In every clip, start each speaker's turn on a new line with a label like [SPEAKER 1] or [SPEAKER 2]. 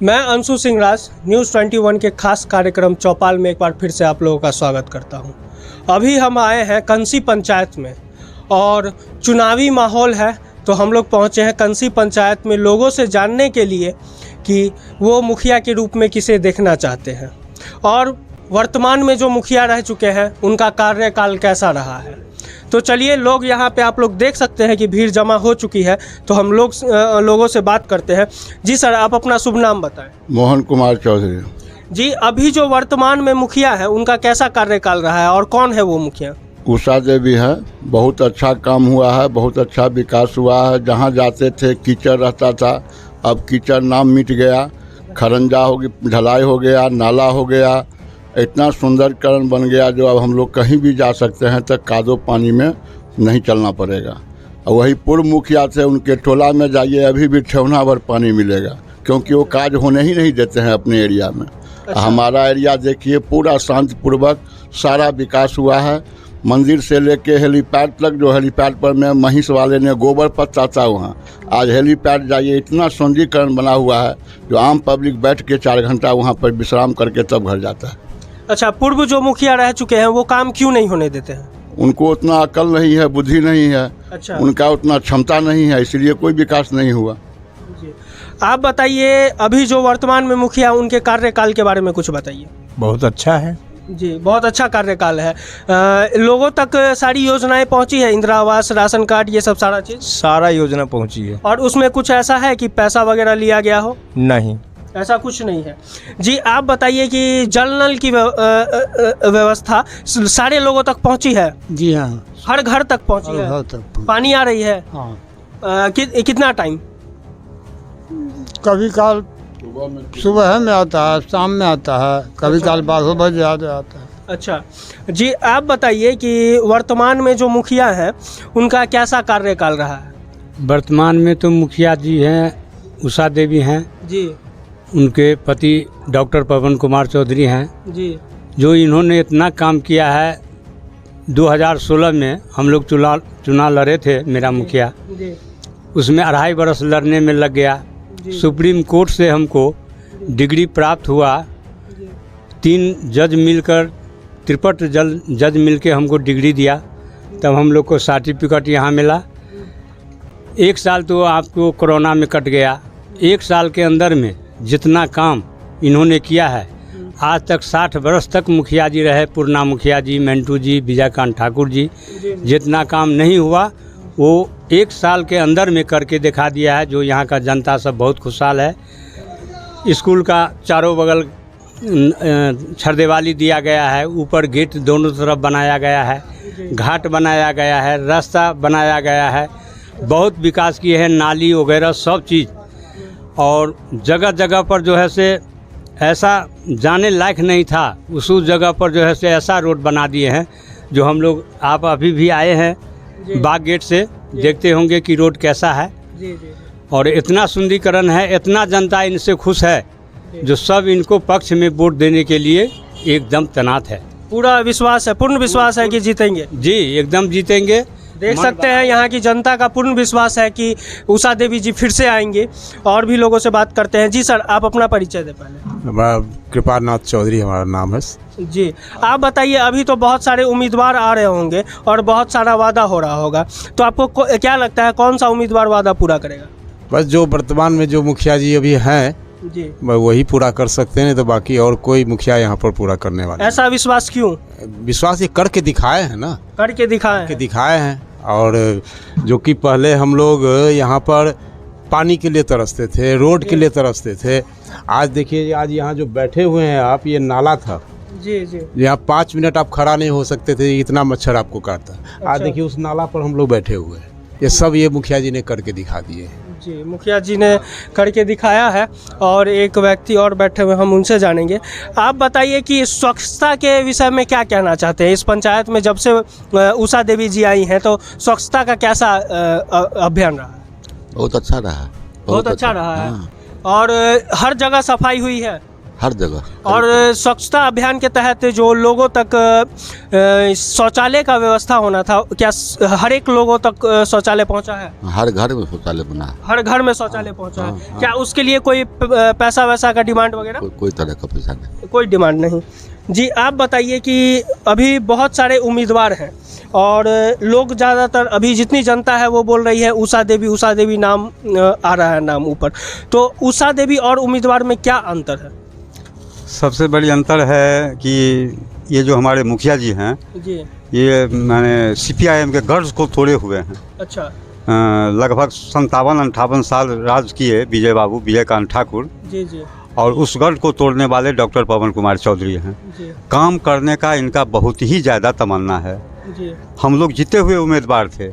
[SPEAKER 1] मैं अंशु सिंह राज न्यूज़ 21 के खास कार्यक्रम चौपाल में एक बार फिर से आप लोगों का स्वागत करता हूं। अभी हम आए हैं कंसी पंचायत में और चुनावी माहौल है, तो हम लोग पहुंचे हैं कंसी पंचायत में लोगों से जानने के लिए कि वो मुखिया के रूप में किसे देखना चाहते हैं और वर्तमान में जो मुखिया रह चुके हैं उनका कार्यकाल कैसा रहा है। तो चलिए, लोग यहाँ पे आप लोग देख सकते हैं कि भीड़ जमा हो चुकी है, तो हम लोगों से बात करते हैं। जी सर, आप अपना शुभ नाम बताएं।
[SPEAKER 2] मोहन कुमार चौधरी।
[SPEAKER 1] जी, अभी जो वर्तमान में मुखिया है उनका कैसा कार्यकाल रहा है और कौन है वो मुखिया?
[SPEAKER 2] उषा देवी है। बहुत अच्छा काम हुआ है, बहुत अच्छा विकास हुआ है। जहाँ जाते थे कीचड़ रहता था, अब कीचड़ नाम मिट गया। खरंजा हो गई, ढलाई हो गया, नाला हो गया, इतना सुंदरकरण बन गया जो अब हम लोग कहीं भी जा सकते हैं तो कादो पानी में नहीं चलना पड़ेगा। और वही पूर्व मुखिया थे, उनके टोला में जाइए अभी भी ठेवना भर पानी मिलेगा, क्योंकि वो काज होने ही नहीं देते हैं अपने एरिया में।
[SPEAKER 1] अच्छा।
[SPEAKER 2] हमारा एरिया देखिए पूरा शांतिपूर्वक सारा विकास हुआ है। मंदिर से लेके हेलीपैड तक, जो हेलीपैड पर में महिष वाले ने गोबर पत्ता था वहाँ, आज हेलीपैड जाइए इतना सौंदर्यीकरण बना हुआ है जो आम पब्लिक बैठ के 4 घंटा वहाँ पर विश्राम करके तब घर जाता है।
[SPEAKER 1] अच्छा, पूर्व जो मुखिया रह चुके हैं वो काम क्यों नहीं होने देते हैं?
[SPEAKER 2] उनको उतना अकल नहीं है, बुद्धि नहीं है।
[SPEAKER 1] अच्छा।
[SPEAKER 2] उनका उतना क्षमता नहीं है, इसलिए कोई विकास नहीं हुआ।
[SPEAKER 1] जी, आप बताइए, अभी जो वर्तमान में मुखिया उनके कार्यकाल के बारे में कुछ बताइए।
[SPEAKER 3] बहुत अच्छा है
[SPEAKER 1] जी, बहुत अच्छा कार्यकाल है। लोगों तक सारी योजनाएं पहुंची है, इंदिरा आवास, राशन कार्ड, ये सब सारा चीज़,
[SPEAKER 3] सारा योजना पहुंची है।
[SPEAKER 1] और उसमें कुछ ऐसा है कि पैसा वगैरह लिया गया हो?
[SPEAKER 3] नहीं,
[SPEAKER 1] ऐसा कुछ नहीं है। जी, आप बताइए कि जल नल की व्यवस्था सारे लोगों तक पहुंची है?
[SPEAKER 4] जी हाँ,
[SPEAKER 1] हर घर तक पहुंची है? पानी आ रही है?
[SPEAKER 4] हाँ।
[SPEAKER 1] कितना टाइम?
[SPEAKER 4] कभी काल सुबह में आता है, शाम में आता है, कभी काल 12 बजे आता है।
[SPEAKER 1] अच्छा जी, आप बताइए कि वर्तमान में जो मुखिया है उनका कैसा कार्यकाल रहा है?
[SPEAKER 5] वर्तमान में तो मुखिया जी हैं, उषा देवी हैं
[SPEAKER 1] जी,
[SPEAKER 5] उनके पति डॉक्टर पवन कुमार चौधरी हैं
[SPEAKER 1] जी,
[SPEAKER 5] जो इन्होंने इतना काम किया है। 2016 में हम लोग चुनाव लड़े थे, मेरा मुखिया,
[SPEAKER 1] जी,
[SPEAKER 5] उसमें 2.5 बरस लड़ने में लग गया। सुप्रीम कोर्ट से हमको डिग्री प्राप्त हुआ। 3 जज मिलकर, त्रिपट जज मिलकर हमको डिग्री दिया, तब हम लोग को सर्टिफिकेट यहाँ मिला। 1 साल तो आपको कोरोना में कट गया। 1 साल के अंदर में जितना काम इन्होंने किया है, आज तक 60 बरस तक मुखिया जी रहे, पूर्णा मुखिया जी, मंटू जी, विजयकांत ठाकुर जी, जितना काम नहीं हुआ वो 1 साल के अंदर में करके दिखा दिया है, जो यहाँ का जनता सब बहुत खुशहाल है। स्कूल का चारों बगल छरदेवाली दिया गया है, ऊपर गेट दोनों तरफ बनाया गया है, घाट बनाया गया है, रास्ता बनाया गया है, बहुत विकास किए हैं, नाली वगैरह सब चीज़। और जगह जगह पर जो है से ऐसा जाने लायक नहीं था, उस जगह पर जो है से ऐसा रोड बना दिए हैं जो हम लोग, आप अभी भी आए हैं बाग गेट से, देखते होंगे कि रोड कैसा है।
[SPEAKER 1] जी, जी,
[SPEAKER 5] और इतना सुंदरीकरण है, इतना जनता इनसे खुश है जो सब इनको पक्ष में वोट देने के लिए एकदम तैनात है।
[SPEAKER 1] पूरा विश्वास है, पूर्ण विश्वास है कि जीतेंगे?
[SPEAKER 5] जी, एकदम जीतेंगे।
[SPEAKER 1] देख सकते हैं यहाँ की जनता का पूर्ण विश्वास है कि उषा देवी जी फिर से आएंगे। और भी लोगों से बात करते हैं। जी सर, आप अपना परिचय दें पहले।
[SPEAKER 3] हमारा कृपानाथ चौधरी हमारा नाम है।
[SPEAKER 1] जी, आप बताइए, अभी तो बहुत सारे उम्मीदवार आ रहे होंगे और बहुत सारा वादा हो रहा होगा, तो आपको क्या लगता है कौन सा उम्मीदवार वादा पूरा करेगा?
[SPEAKER 3] बस जो वर्तमान में जो मुखिया जी अभी हैं
[SPEAKER 1] जी,
[SPEAKER 3] वही पूरा कर सकते हैं, तो बाकी और कोई मुखिया यहाँ पर पूरा करने वाला
[SPEAKER 1] ऐसा विश्वास क्यों?
[SPEAKER 3] विश्वास ये करके दिखाए हैं ना,
[SPEAKER 1] करके दिखाए
[SPEAKER 3] करके दिखाए हैं। और जो कि पहले हम लोग यहाँ पर पानी के लिए तरसते थे, रोड के लिए तरसते थे। आज देखिए, आज यहाँ जो बैठे हुए हैं आप, ये नाला था।
[SPEAKER 1] जी, जी,
[SPEAKER 3] यहाँ 5 मिनट आप खड़ा नहीं हो सकते थे, इतना मच्छर आपको काटता। आज देखिए उस नाला पर हम लोग बैठे हुए हैं। ये सब ये मुखिया जी ने करके दिखा दिए।
[SPEAKER 1] जी, मुखिया जी ने करके दिखाया है। और एक व्यक्ति और बैठे हुए, हम उनसे जानेंगे। आप बताइए कि स्वच्छता के विषय में क्या कहना चाहते हैं? इस पंचायत में जब से उषा देवी जी आई हैं तो स्वच्छता का कैसा अभियान रहा है?
[SPEAKER 2] बहुत अच्छा रहा।
[SPEAKER 1] बहुत अच्छा रहा है। और हर जगह सफाई हुई है?
[SPEAKER 6] हर जगह।
[SPEAKER 1] और स्वच्छता अभियान के तहत जो लोगों तक शौचालय का व्यवस्था होना था, क्या हर एक लोगों तक शौचालय पहुंचा है?
[SPEAKER 6] हर घर में शौचालय बना है।
[SPEAKER 1] हर घर में शौचालय पहुंचा
[SPEAKER 6] हाँ,
[SPEAKER 1] है।
[SPEAKER 6] हाँ।
[SPEAKER 1] क्या उसके लिए कोई पैसा वैसा का डिमांड वगैरह?
[SPEAKER 6] कोई तरह का पैसा नहीं।
[SPEAKER 1] कोई डिमांड नहीं। जी, आप बताइए कि अभी बहुत सारे उम्मीदवार हैं और लोग ज़्यादातर अभी जितनी जनता है वो बोल रही है उषा देवी नाम आ रहा है नाम ऊपर। तो उषा देवी और उम्मीदवार में क्या अंतर है?
[SPEAKER 7] सबसे बड़ी अंतर है कि ये जो हमारे मुखिया जी हैं,
[SPEAKER 1] जी,
[SPEAKER 7] ये मैंने CPIM के गर्ज को तोड़े हुए हैं।
[SPEAKER 1] अच्छा।
[SPEAKER 7] लगभग 57-58 साल राज किए विजयकांत ठाकुर,
[SPEAKER 1] जी जी
[SPEAKER 7] और उस गर्ज को तोड़ने वाले डॉक्टर पवन कुमार चौधरी हैं।
[SPEAKER 1] जी
[SPEAKER 7] काम करने का इनका बहुत ही ज़्यादा तमन्ना है।
[SPEAKER 1] जी
[SPEAKER 7] हम लोग जीते हुए उम्मीदवार थे,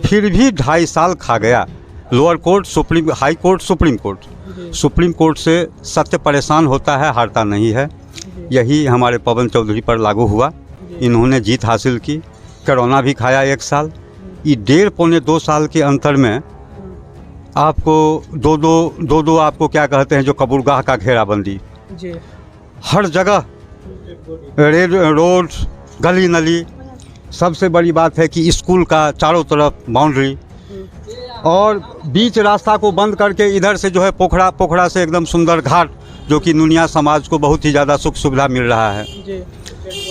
[SPEAKER 7] फिर भी 2.5 साल खा गया। Lower court, high court, supreme court.
[SPEAKER 1] जी
[SPEAKER 7] सुप्रीम कोर्ट से सत्य परेशान होता है, हारता नहीं है। यही हमारे पवन चौधरी पर लागू हुआ। इन्होंने जीत हासिल की। कोरोना भी खाया 1 साल। ये 1.5-2 साल के अंतर में आपको दो आपको क्या कहते हैं, जो कबूरगाह का घेराबंदी,
[SPEAKER 1] जी
[SPEAKER 7] हर जगह रेड रोड, गली नली। सबसे बड़ी बात है कि स्कूल का चारों तरफ बाउंड्री, और बीच रास्ता को बंद करके इधर से जो है पोखरा से एकदम सुंदर घाट, जो कि नुनिया समाज को बहुत ही ज़्यादा सुख सुविधा मिल रहा है।
[SPEAKER 1] जी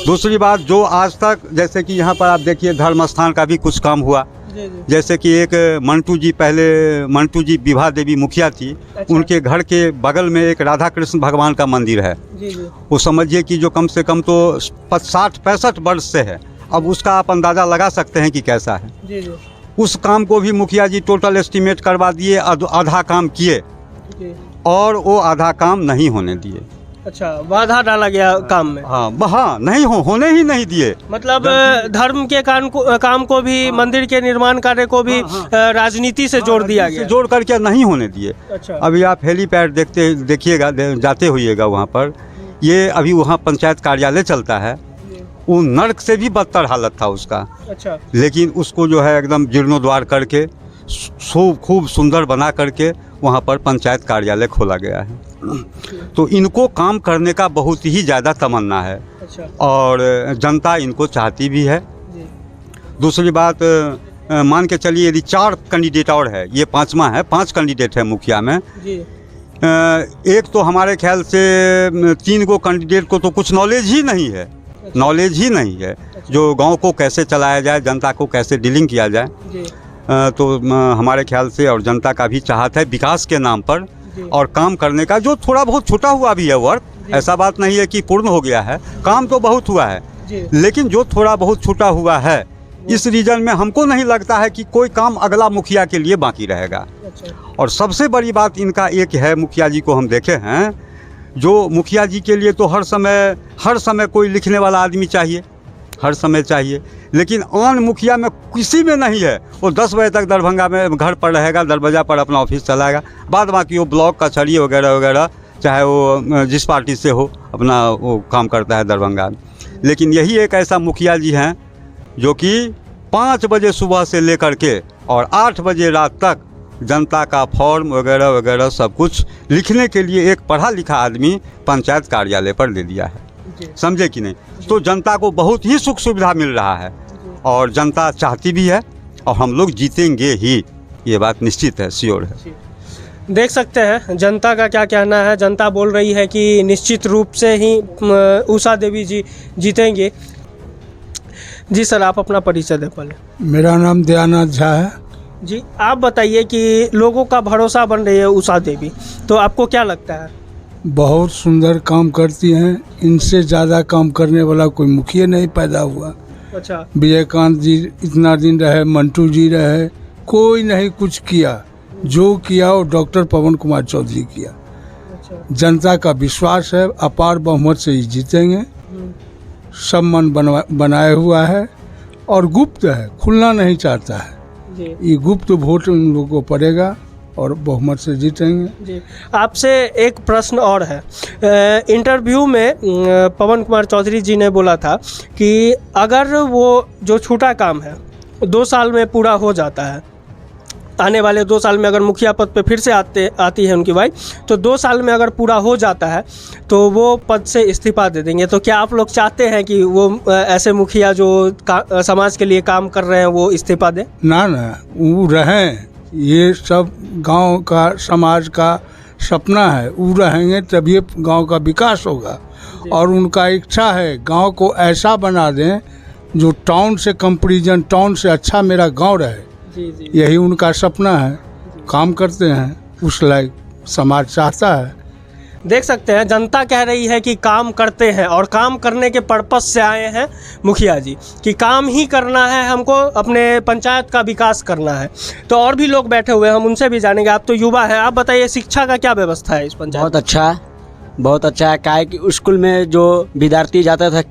[SPEAKER 7] दूसरी बात, जो आज तक जैसे कि यहाँ पर आप देखिए धर्म स्थान का भी कुछ काम हुआ।
[SPEAKER 1] जी
[SPEAKER 7] जैसे कि एक मंटू जी विभा देवी मुखिया थी,
[SPEAKER 1] अच्छा।
[SPEAKER 7] उनके घर के बगल में एक राधा कृष्ण भगवान का मंदिर है।
[SPEAKER 1] जी जी
[SPEAKER 7] वो समझिए कि जो कम से कम तो 60-65 वर्ष से है। अब उसका आप अंदाज़ा लगा सकते हैं कि कैसा है।
[SPEAKER 1] जी जी
[SPEAKER 7] उस काम को भी मुखिया जी टोटल एस्टीमेट करवा दिए, आधा काम किए,
[SPEAKER 1] जी।
[SPEAKER 7] और वो आधा काम नहीं होने दिए।
[SPEAKER 1] अच्छा, बाधा डाला गया काम में।
[SPEAKER 7] हाँ, नहीं होने ही नहीं दिए।
[SPEAKER 1] मतलब धर्म के काम को भी, मंदिर के निर्माण कार्य को भी राजनीति से जोड़ दिया गया,
[SPEAKER 7] जोड़ करके नहीं होने दिए।
[SPEAKER 1] अच्छा।
[SPEAKER 7] अभी आप हेलीपैड देखिएगा, जाते होइएगा वहाँ पर, ये अभी वहाँ पंचायत कार्यालय चलता है, वो नर्क से भी बदतर हालत था उसका।
[SPEAKER 1] अच्छा।
[SPEAKER 7] लेकिन उसको जो है एकदम जीर्णोद्वार करके खूब सुंदर बना करके वहाँ पर पंचायत कार्यालय खोला गया है। तो इनको काम करने का बहुत ही ज़्यादा तमन्ना है।
[SPEAKER 1] अच्छा।
[SPEAKER 7] और जनता इनको चाहती भी है।
[SPEAKER 1] जी।
[SPEAKER 7] दूसरी बात, मान के चलिए यदि 4 कैंडिडेट और है, ये 5वां है, 5 कैंडिडेट है मुखिया में।
[SPEAKER 1] जी।
[SPEAKER 7] एक तो हमारे ख्याल से 3 गो कैंडिडेट को तो कुछ नॉलेज ही नहीं है। नॉलेज ही नहीं है जो गांव को कैसे चलाया जाए, जनता को कैसे डीलिंग किया जाए।
[SPEAKER 1] जी।
[SPEAKER 7] तो हमारे ख्याल से, और जनता का भी चाहत है विकास के नाम पर और काम करने का, जो थोड़ा बहुत छूटा हुआ भी है वर्क, ऐसा बात नहीं है कि पूर्ण हो गया है, काम तो बहुत हुआ है, लेकिन जो थोड़ा बहुत छूटा हुआ है, इस रीजन में हमको नहीं लगता है कि कोई काम अगला मुखिया के लिए बाकी रहेगा। और सबसे बड़ी बात इनका एक है, मुखिया जी को हम देखे हैं, जो मुखिया जी के लिए तो हर समय कोई लिखने वाला आदमी चाहिए, हर समय चाहिए, लेकिन आन मुखिया में किसी में नहीं है। वो 10 बजे तक दरभंगा में घर पर रहेगा, दरवाजा पर अपना ऑफिस चलाएगा, बाद बाकी वो ब्लॉक कचहरी वगैरह चाहे वो जिस पार्टी से हो, अपना वो काम करता है दरभंगा में। लेकिन यही एक ऐसा मुखिया जी हैं जो कि 5 बजे सुबह से लेकर के और 8 बजे रात तक जनता का फॉर्म वगैरह सब कुछ लिखने के लिए एक पढ़ा लिखा आदमी पंचायत कार्यालय पर दे दिया है। समझे कि नहीं? तो जनता को बहुत ही सुख सुविधा मिल रहा है और जनता चाहती भी है, और हम लोग जीतेंगे ही, ये बात निश्चित है, श्योर है।
[SPEAKER 1] देख सकते हैं जनता का क्या कहना है। जनता बोल रही है कि निश्चित रूप से ही उषा देवी जी जीतेंगे। जी सर, आप अपना परिचय दें पहले।
[SPEAKER 8] मेरा नाम दयानंद झा है।
[SPEAKER 1] जी, आप बताइए कि लोगों का भरोसा बन रही है उषा देवी, तो आपको क्या लगता है?
[SPEAKER 8] बहुत सुंदर काम करती हैं। इनसे ज़्यादा काम करने वाला कोई मुखिया नहीं पैदा हुआ।
[SPEAKER 1] अच्छा।
[SPEAKER 8] विजयकांत जी इतना दिन रहे, मंटू जी रहे, कोई नहीं कुछ किया। जो किया वो डॉक्टर पवन कुमार चौधरी किया।
[SPEAKER 1] अच्छा।
[SPEAKER 8] जनता का विश्वास है, अपार बहुमत से ही जीतेंगे। सब मन बनाए हुआ है और गुप्त है, खुलना नहीं चाहता है। ये गुप्त वोट उन लोगों को पड़ेगा और बहुमत से जीतेंगे। जी,
[SPEAKER 1] आपसे एक प्रश्न और है। इंटरव्यू में पवन कुमार चौधरी जी ने बोला था कि अगर वो जो छूटा काम है 2 साल में पूरा हो जाता है आने वाले 2 साल में अगर मुखिया पद पे फिर से आती है उनकी वाइफ, तो 2 साल में अगर पूरा हो जाता है तो वो पद से इस्तीफा दे देंगे। तो क्या आप लोग चाहते हैं कि वो ऐसे मुखिया जो समाज के लिए काम कर रहे हैं वो इस्तीफा दें?
[SPEAKER 8] ना वो रहें, ये सब गांव का समाज का सपना है। वो रहेंगे तभी गांव का विकास होगा। और उनका इच्छा है गांव को ऐसा बना दें जो टाउन से कंपैरिजन, टाउन से अच्छा मेरा गांव रहे। यही उनका सपना है। काम करते हैं, उस लायक समाज चाहता है।
[SPEAKER 1] देख सकते हैं जनता कह रही है कि काम करते हैं और काम करने के पर्पस से आए हैं मुखिया जी, कि काम ही करना है, हमको अपने पंचायत का विकास करना है। तो और भी लोग बैठे हुए हैं, हम उनसे भी जानेंगे। आप तो युवा हैं, आप बताइए शिक्षा का क्या व्यवस्था है इस पंचायत?
[SPEAKER 9] बहुत अच्छा है। क्या है कि स्कूल में जो विद्यार्थी जाता था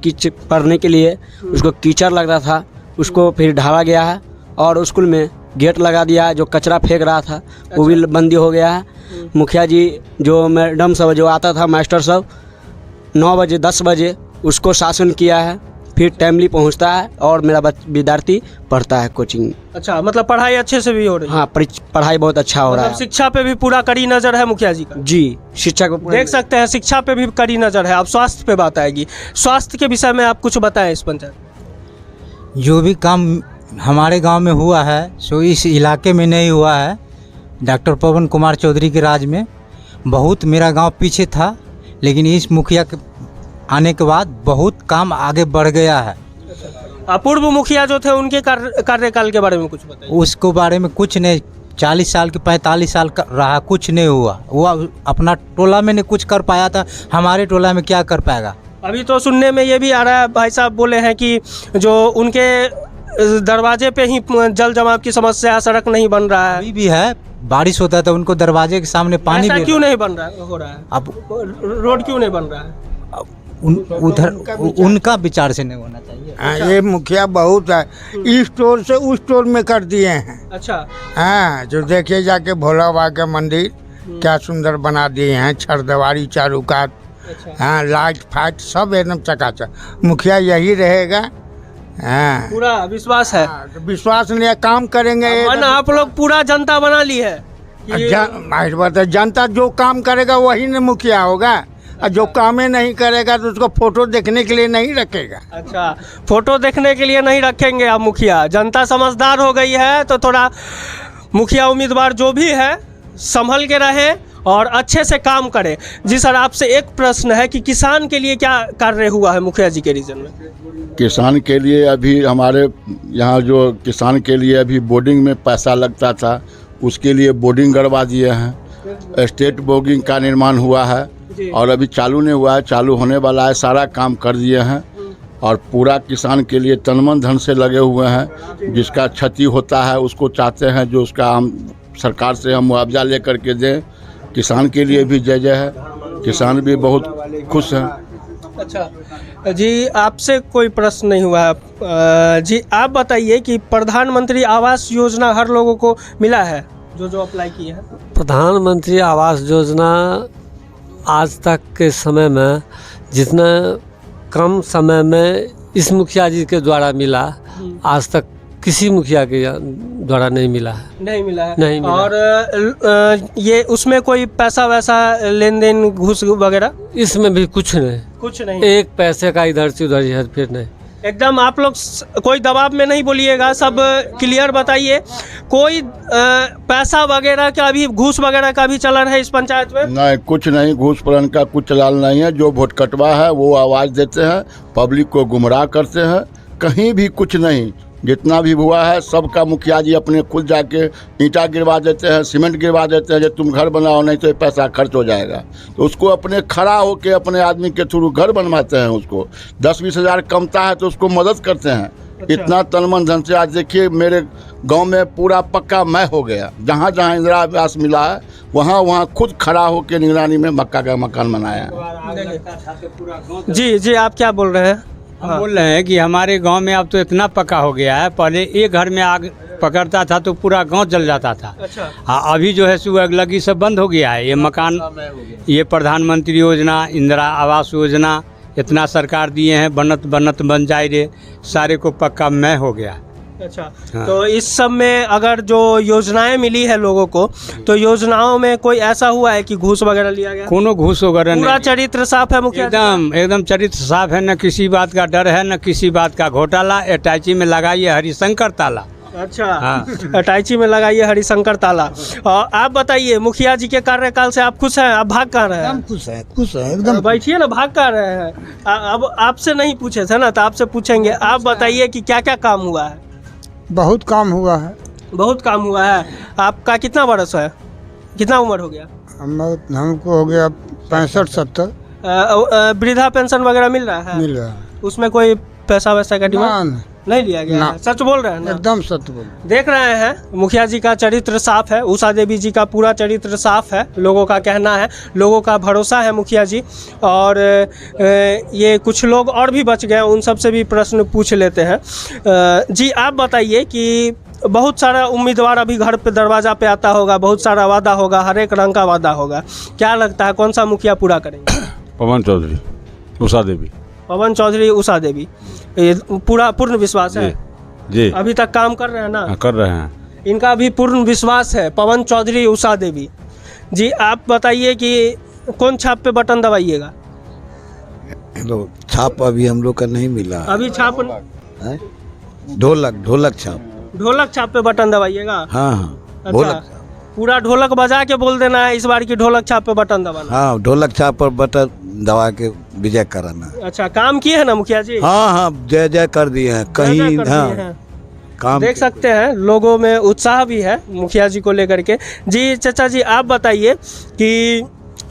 [SPEAKER 9] पढ़ने के लिए, उसको कीचड़ लगता था, उसको फिर ढाला गया है। और स्कूल में गेट लगा दिया है, जो कचरा फेंक रहा था वो भी बंदी हो गया है। मुखिया जी जो मैडम सब जो आता था, मास्टर सब 9 बजे 10 बजे उसको शासन किया है, फिर टाइमली पहुंचता है और मेरा विद्यार्थी पढ़ता है कोचिंग।
[SPEAKER 1] अच्छा, मतलब पढ़ाई अच्छे से भी हो रही है?
[SPEAKER 9] हाँ, पढ़ाई बहुत अच्छा हो रहा है।
[SPEAKER 1] शिक्षा पे भी पूरा कड़ी नज़र है मुखिया जी का?
[SPEAKER 9] जी, शिक्षा को
[SPEAKER 1] देख सकते हैं, शिक्षा पे भी कड़ी नज़र है। अब स्वास्थ्य पे बात आएगी, स्वास्थ्य के विषय में आप कुछ बताएं इस पंचायत।
[SPEAKER 10] जो भी काम हमारे गांव में हुआ है सो इस इलाके में नहीं हुआ है। डॉक्टर पवन कुमार चौधरी के राज में बहुत मेरा गांव पीछे था, लेकिन इस मुखिया के आने के बाद बहुत काम आगे बढ़ गया है।
[SPEAKER 1] पूर्व मुखिया जो थे उनके कार्यकाल के बारे में कुछ बताइए।
[SPEAKER 10] उसको बारे में कुछ नहीं, 40 साल के 45 साल का रहा, कुछ नहीं हुआ। वो अपना टोला में नहीं कुछ कर पाया था, हमारे टोला में क्या कर पाएगा?
[SPEAKER 1] अभी तो सुनने में ये भी आ रहा है, भाई साहब बोले हैं कि जो उनके दरवाजे पे ही जल जमाव की समस्या, सड़क नहीं बन रहा है।
[SPEAKER 10] अभी भी है, बारिश होता है तो उनको दरवाजे के सामने पानी
[SPEAKER 1] ऐसा क्यों नहीं बन रहा हो रहा है?
[SPEAKER 10] अब
[SPEAKER 1] रोड क्यों नहीं बन रहा है?
[SPEAKER 10] उधर उनका विचार से नहीं होना चाहिए।
[SPEAKER 4] ये मुखिया बहुत है, इस स्टोर से उस स्टोर में कर दिए हैं।
[SPEAKER 1] अच्छा,
[SPEAKER 4] हाँ, जो देखिए जाके भोला बाबा का मंदिर क्या सुंदर बना दिए हैं, छरदवारी चारों कात। हाँ, लाइट फाइट सब एकदम चकाचक। मुखिया यही रहेगा। हाँ,
[SPEAKER 1] पूरा विश्वास है।
[SPEAKER 4] विश्वास नहीं है, काम करेंगे।
[SPEAKER 1] आप लोग पूरा जनता बना ली है
[SPEAKER 4] जनता जो काम करेगा वही न मुखिया होगा, और जो कामें नहीं करेगा तो उसको फोटो देखने के लिए नहीं रखेगा।
[SPEAKER 1] अच्छा, फोटो देखने के लिए नहीं रखेंगे आप मुखिया। जनता समझदार हो गई है तो थोड़ा मुखिया उम्मीदवार जो भी है संभल के रहे और अच्छे से काम करे। जी सर, आपसे एक प्रश्न है कि किसान के लिए क्या कार्य हुआ है मुखिया जी के रीजन में?
[SPEAKER 2] किसान के लिए अभी हमारे यहाँ जो किसान के लिए अभी बोर्डिंग में पैसा लगता था, उसके लिए बोर्डिंग गड़वा दिए हैं। स्टेट बोर्डिंग का निर्माण हुआ है और अभी चालू नहीं हुआ है, चालू होने वाला है। सारा काम कर दिए हैं और पूरा किसान के लिए तन-मन धन से लगे हुए हैं। जिसका क्षति होता है उसको चाहते हैं जो उसका हम सरकार से हम मुआवजा लेकर के दें। किसान के लिए भी जय जय है, किसान भी बहुत खुश हैं।
[SPEAKER 1] अच्छा जी, आपसे कोई प्रश्न नहीं हुआ। जी आप बताइए कि प्रधानमंत्री आवास योजना हर लोगों को मिला है जो अप्लाई किए हैं?
[SPEAKER 11] प्रधानमंत्री आवास योजना आज तक के समय में जितना कम समय में इस मुखिया जी के द्वारा मिला, आज तक किसी मुखिया के द्वारा नहीं मिला है।
[SPEAKER 1] नहीं मिला है?
[SPEAKER 11] नहीं मिला।
[SPEAKER 1] और ये उसमें कोई पैसा वैसा लेन देन घूस वगैरह?
[SPEAKER 11] इसमें भी कुछ नहीं,
[SPEAKER 1] कुछ नहीं।
[SPEAKER 11] एक पैसे का इधर से उधर है, फिर नहीं।
[SPEAKER 1] एकदम आप लोग कोई दबाव में नहीं बोलिएगा, सब क्लियर बताइए। कोई पैसा वगैरह का भी, घूस वगैरह का भी चलन है इस पंचायत में?
[SPEAKER 2] नहीं, कुछ नहीं, घूस प्रहन का कुछ चलन नहीं है। जो वोट कटवा है वो आवाज़ देते हैं, पब्लिक को गुमराह करते हैं। कहीं भी कुछ नहीं, जितना भी हुआ है सबका मुखिया जी अपने खुद जाके ईंटा गिरवा देते हैं, सीमेंट गिरवा देते हैं, जो तुम घर बनाओ नहीं तो ये पैसा खर्च हो जाएगा। तो उसको अपने खड़ा होके अपने आदमी के थ्रू घर बनवाते हैं। उसको 10-20 हज़ार कमता है तो उसको मदद करते हैं। अच्छा। इतना तन मन धन से आज देखिए मेरे गांव में पूरा पक्का मैं हो गया। जहाँ जहाँ इंदिरा आवास मिला है वहाँ खुद खड़ा होकर निगरानी में मक्का का मकान बनाया है।
[SPEAKER 1] जी आप क्या बोल रहे हैं?
[SPEAKER 5] हम बोल रहे हैं कि हमारे गांव में अब तो इतना पक्का हो गया है, पहले एक घर में आग पकड़ता था तो पूरा गांव जल जाता था। अच्छा। हाँ, अभी जो है सुबह लगी सब बंद हो गया है। ये मकान, ये प्रधानमंत्री योजना, इंदिरा आवास योजना इतना सरकार दिए हैं, बनत बन जाए रे, सारे को पक्का मैं हो गया।
[SPEAKER 1] अच्छा।
[SPEAKER 5] हाँ।
[SPEAKER 1] तो इस सब में अगर जो योजनाएं मिली है लोगों को, तो योजनाओं में कोई ऐसा हुआ है कि घूस वगैरह लिया गया?
[SPEAKER 5] कोनो घूस वगैरह
[SPEAKER 1] पूरा
[SPEAKER 5] नहीं,
[SPEAKER 1] चरित्र साफ है मुखिया जी का?
[SPEAKER 5] एकदम चरित्र साफ है, न किसी बात का डर है न किसी बात का घोटाला। अटैची में लगाइए हरिशंकर ताला।
[SPEAKER 1] अच्छा।
[SPEAKER 5] हाँ।
[SPEAKER 1] अटैची में लगाइए हरिशंकर ताला। और आप बताइए, मुखिया जी के कार्यकाल से आप खुश हैं? आप भाग कहाँ रहे हैं?
[SPEAKER 8] खुश है एकदम।
[SPEAKER 1] बैठिए ना, भाग कहाँ रहे हैं? अब आपसे नहीं पूछे थे ना, तो आपसे पूछेंगे। आप बताइए कि क्या क्या काम हुआ है?
[SPEAKER 4] बहुत काम हुआ है।
[SPEAKER 1] बहुत काम हुआ है। आपका कितना बरस है, कितना उम्र हो गया?
[SPEAKER 4] हमको हो गया 65-70।
[SPEAKER 1] वृद्धा पेंशन वगैरह मिल रहा है?
[SPEAKER 4] मिल रहा है।
[SPEAKER 1] उसमें कोई पैसा वैसा का डिमांड
[SPEAKER 4] ना,
[SPEAKER 1] नहीं लिया गया
[SPEAKER 4] ना।
[SPEAKER 1] है? सच बोल रहे हैं ना?
[SPEAKER 4] एकदम सत्य बोल।
[SPEAKER 1] देख रहे हैं, मुखिया जी का चरित्र साफ है, उषा देवी जी का पूरा चरित्र साफ है, लोगों का कहना है, लोगों का भरोसा है मुखिया जी। और ये कुछ लोग और भी बच गए, उन सब से भी प्रश्न पूछ लेते हैं। जी आप बताइए कि बहुत सारा उम्मीदवार अभी घर पे दरवाज़ा पे आता होगा, बहुत सारा वादा होगा, हर एक रंग का वादा होगा, क्या लगता है कौन सा मुखिया पूरा करेंगे?
[SPEAKER 3] पवन चौधरी, उषा देवी।
[SPEAKER 1] पवन चौधरी, उषा देवी, ये पूर्ण विश्वास है?
[SPEAKER 3] जी,
[SPEAKER 1] अभी तक काम कर रहे हैं ना?
[SPEAKER 3] कर रहे हैं।
[SPEAKER 1] इनका भी पूर्ण विश्वास है, पवन चौधरी, उषा देवी जी। आप बताइए कि कौन छाप पे बटन दबाइएगा?
[SPEAKER 8] छाप अभी हम लोग का नहीं मिला।
[SPEAKER 1] अभी छाप
[SPEAKER 8] ढोलक छाप।
[SPEAKER 1] ढोलक छाप पे बटन दबाइएगा?
[SPEAKER 8] हाँ
[SPEAKER 1] अच्छा, पूरा ढोलक बजा के बोल देना है इस बार की ढोलक छाप पे बटन दबाना?
[SPEAKER 8] हाँ, ढोलक छाप पर बटन दबा के विजय कराना।
[SPEAKER 1] अच्छा, काम किए हैं ना मुखिया जी?
[SPEAKER 8] हाँ, जय जय कर दिए हैं कहीं।
[SPEAKER 1] जय-जय कर
[SPEAKER 8] हाँ,
[SPEAKER 1] दिए हैं।
[SPEAKER 8] काम
[SPEAKER 1] देख सकते हैं लोगों में उत्साह भी है मुखिया जी को लेकर के। जी चाचा जी आप बताइए कि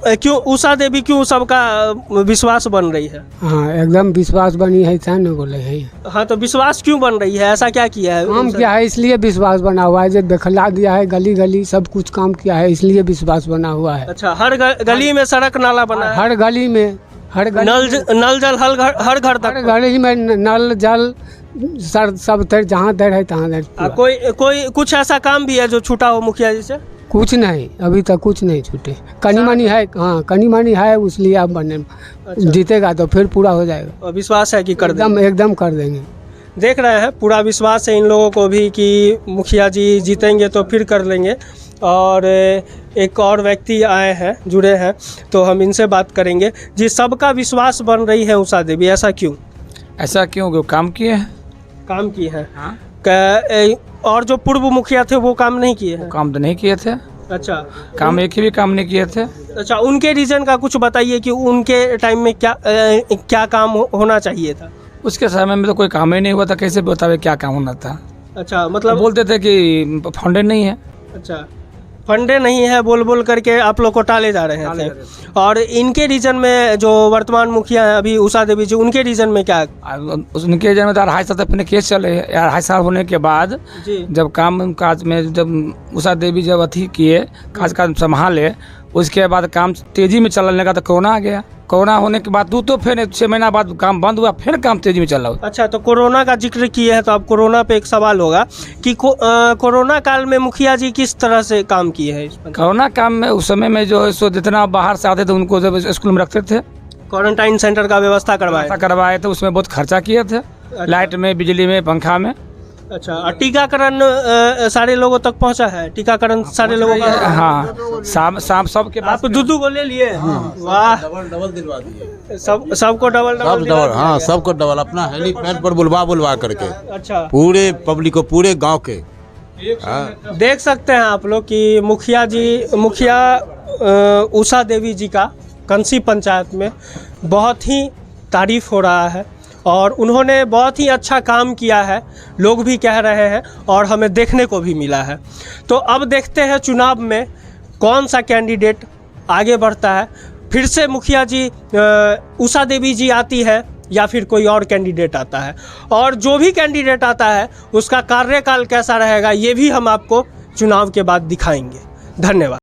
[SPEAKER 1] क्यों उषा देवी, क्यों सबका विश्वास बन रही है?
[SPEAKER 12] हाँ, एकदम विश्वास बनी है, था न बोले है।
[SPEAKER 1] हाँ, तो विश्वास क्यों बन रही है? ऐसा क्या किया है?
[SPEAKER 12] काम किया है इसलिए विश्वास बना हुआ है, जो दिखला दिया है, गली गली सब कुछ काम किया है, इसलिए विश्वास बना हुआ है।
[SPEAKER 1] अच्छा, हर गली में सड़क नाला बना है?
[SPEAKER 12] हर गली में, हर गली
[SPEAKER 1] नल जल हर घर तक?
[SPEAKER 12] हर गली में नल जल सब तर, जहाँ दर है तहाँ दर।
[SPEAKER 1] कोई कुछ ऐसा काम भी है जो छूटा हो मुखिया जी से?
[SPEAKER 12] कुछ नहीं, अभी तक कुछ नहीं छूटे। कनी मनी है, हाँ कनी मनी है, इसलिए आप बने। जीतेगा तो फिर पूरा हो जाएगा।
[SPEAKER 1] विश्वास है कि कर देंगे?
[SPEAKER 12] एकदम कर देंगे।
[SPEAKER 1] देख रहे हैं, पूरा विश्वास है इन लोगों को भी कि मुखिया जी जीतेंगे तो फिर कर लेंगे। और एक और व्यक्ति आए हैं, जुड़े हैं, तो हम इनसे बात करेंगे। जी, सबका विश्वास बन रही है उषा देवी, ऐसा क्यों?
[SPEAKER 13] ऐसा क्यों? काम किए हैं।
[SPEAKER 1] काम किए हैं। और जो पूर्व मुखिया थे वो काम नहीं किए हैं?
[SPEAKER 13] काम तो नहीं किए थे।
[SPEAKER 1] अच्छा,
[SPEAKER 13] काम एक ही भी काम नहीं किए थे।
[SPEAKER 1] अच्छा, उनके रीजन का कुछ बताइए कि उनके टाइम में क्या काम होना चाहिए था?
[SPEAKER 13] उसके समय में तो कोई काम ही नहीं हुआ था, कैसे बतावे क्या काम होना था?
[SPEAKER 1] अच्छा, मतलब
[SPEAKER 13] बोलते थे कि फंडे नहीं है।
[SPEAKER 1] अच्छा, फंडे नहीं है बोल करके आप लोग को टाले जा रहे थे। और इनके रीजन में जो वर्तमान मुखिया है अभी उषा देवी जी, उनके रीजन में क्या?
[SPEAKER 13] उनके रीजन में तो 2.5 साल अपने केस चले। 2.5 साल होने के बाद जब काम काज में, जब उषा देवी जब अथी किए, काज संभाले, उसके बाद काम तेजी में चलने लगा तो कोरोना आ गया। कोरोना होने के बाद तो फिर 6 महीना बाद काम बंद हुआ, फिर काम तेजी में चला।
[SPEAKER 1] अच्छा, तो कोरोना का जिक्र किए हैं, तो अब कोरोना पे एक सवाल होगा कि कोरोना काल में मुखिया जी किस तरह से काम किए हैं?
[SPEAKER 13] कोरोना काम में उस समय में जो है सो जितना बाहर से आते थे उनको जब स्कूल में रखते थे,
[SPEAKER 1] क्वारंटाइन सेंटर का व्यवस्था करवाए
[SPEAKER 13] थे, उसमें बहुत खर्चा किए थे।
[SPEAKER 1] अच्छा।
[SPEAKER 13] लाइट में, बिजली में, पंखा में।
[SPEAKER 1] अच्छा, और टीकाकरण सारे लोगों तक पहुंचा है? टीकाकरण सारे लोगों का?
[SPEAKER 13] हाँ, शाम सबके
[SPEAKER 1] आप दूधू को ले लिए? वाह,
[SPEAKER 3] डबल दिलवा दिए
[SPEAKER 1] सबको डबल।
[SPEAKER 3] हाँ, सबको डबल, अपना हेलीपैड पर बुलवा करके।
[SPEAKER 1] अच्छा,
[SPEAKER 3] पूरे पब्लिक को, पूरे गांव के।
[SPEAKER 1] देख सकते हैं आप लोग कि मुखिया उषा देवी जी का कंसी पंचायत में बहुत ही तारीफ हो रहा है और उन्होंने बहुत ही अच्छा काम किया है, लोग भी कह रहे हैं और हमें देखने को भी मिला है। तो अब देखते हैं चुनाव में कौन सा कैंडिडेट आगे बढ़ता है। फिर से मुखिया जी उषा देवी जी आती है या फिर कोई और कैंडिडेट आता है, और जो भी कैंडिडेट आता है उसका कार्यकाल कैसा रहेगा ये भी हम आपको चुनाव के बाद दिखाएंगे। धन्यवाद।